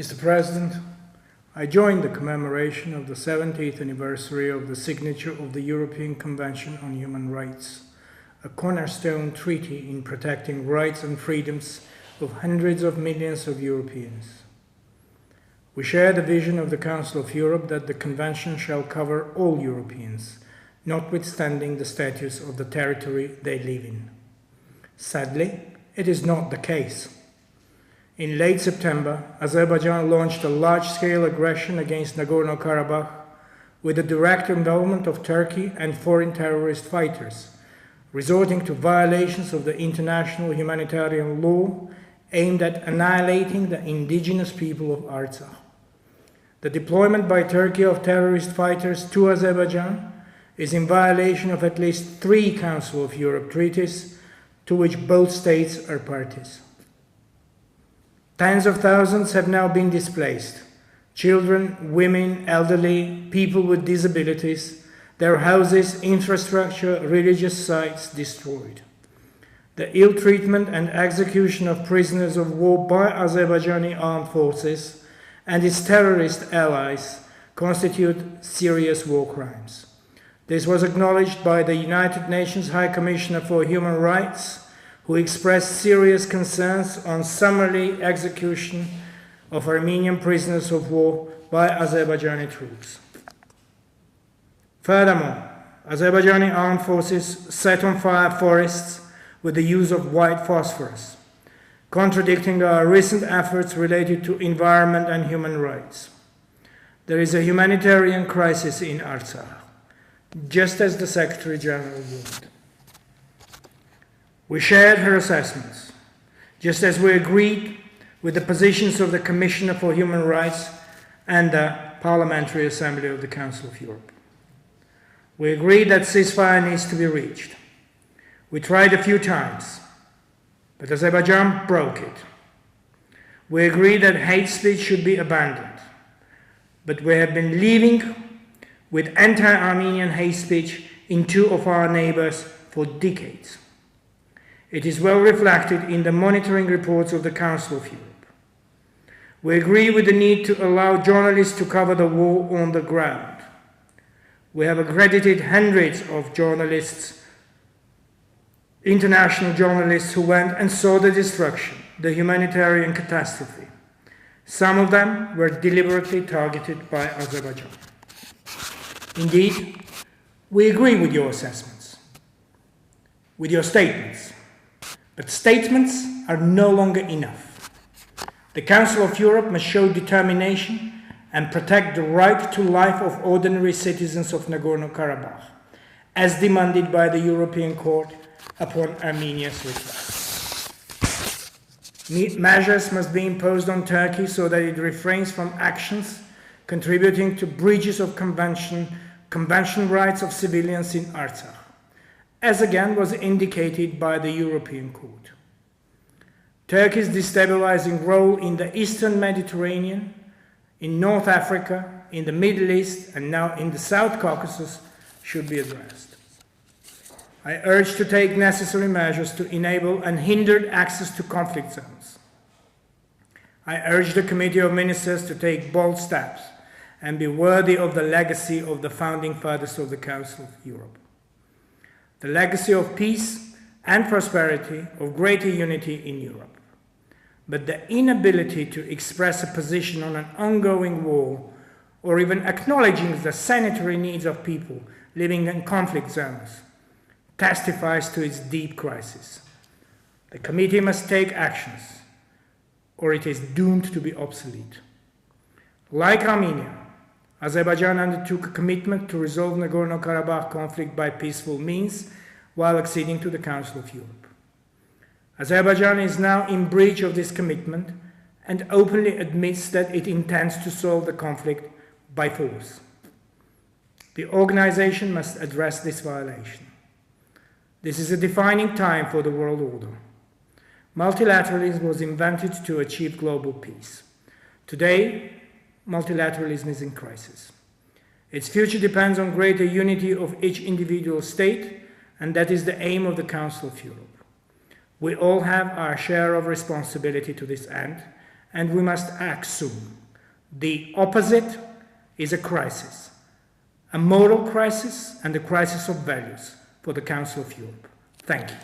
Mr. President, I joined the commemoration of the 70th anniversary of the signature of the European Convention on Human Rights, a cornerstone treaty in protecting rights and freedoms of hundreds of millions of Europeans. We share the vision of the Council of Europe that the Convention shall cover all Europeans, notwithstanding the status of the territory they live in. Sadly, it is not the case. In late September, Azerbaijan launched a large-scale aggression against Nagorno-Karabakh with the direct involvement of Turkey and foreign terrorist fighters, resorting to violations of the international humanitarian law aimed at annihilating the indigenous people of Artsakh. The deployment by Turkey of terrorist fighters to Azerbaijan is in violation of at least 3 Council of Europe treaties to which both states are parties. Tens of thousands have now been displaced. Children, women, elderly, people with disabilities, their houses, infrastructure, religious sites destroyed. The ill treatment and execution of prisoners of war by Azerbaijani armed forces and its terrorist allies constitute serious war crimes. This was acknowledged by the United Nations High Commissioner for Human Rights, who expressed serious concerns on summary execution of Armenian prisoners of war by Azerbaijani troops. Furthermore, Azerbaijani armed forces set on fire forests with the use of white phosphorus, contradicting our recent efforts related to environment and human rights. There is a humanitarian crisis in Artsakh, just as the Secretary General warned. We shared her assessments, just as we agreed with the positions of the Commissioner for Human Rights and the Parliamentary Assembly of the Council of Europe. We agreed that ceasefire needs to be reached. We tried a few times, but Azerbaijan broke it. We agreed that hate speech should be abandoned, but we have been living with anti-Armenian hate speech in 2 of our neighbors for decades. It is well reflected in the monitoring reports of the Council of Europe. We agree with the need to allow journalists to cover the war on the ground. We have accredited hundreds of journalists, international journalists who went and saw the destruction, the humanitarian catastrophe. Some of them were deliberately targeted by Azerbaijan. Indeed, we agree with your assessments, with your statements. But statements are no longer enough. The Council of Europe must show determination and protect the right to life of ordinary citizens of Nagorno-Karabakh, as demanded by the European Court upon Armenia's request. Measures must be imposed on Turkey so that it refrains from actions contributing to breaches of convention rights of civilians in Artsakh, as again was indicated by the European Court. Turkey's destabilizing role in the Eastern Mediterranean, in North Africa, in the Middle East, and now in the South Caucasus should be addressed. I urge to take necessary measures to enable unhindered access to conflict zones. I urge the Committee of Ministers to take bold steps and be worthy of the legacy of the founding fathers of the Council of Europe. The legacy of peace and prosperity, of greater unity in Europe. But the inability to express a position on an ongoing war or even acknowledging the sanitary needs of people living in conflict zones testifies to its deep crisis. The committee must take actions or it is doomed to be obsolete. Like Armenia, Azerbaijan undertook a commitment to resolve Nagorno-Karabakh conflict by peaceful means while acceding to the Council of Europe. Azerbaijan is now in breach of this commitment and openly admits that it intends to solve the conflict by force. The organization must address this violation. This is a defining time for the world order. Multilateralism was invented to achieve global peace. Today, multilateralism is in crisis. Its future depends on greater unity of each individual state, and that is the aim of the Council of Europe. We all have our share of responsibility to this end, and we must act soon. The opposite is a crisis, a moral crisis and a crisis of values for the Council of Europe. Thank you.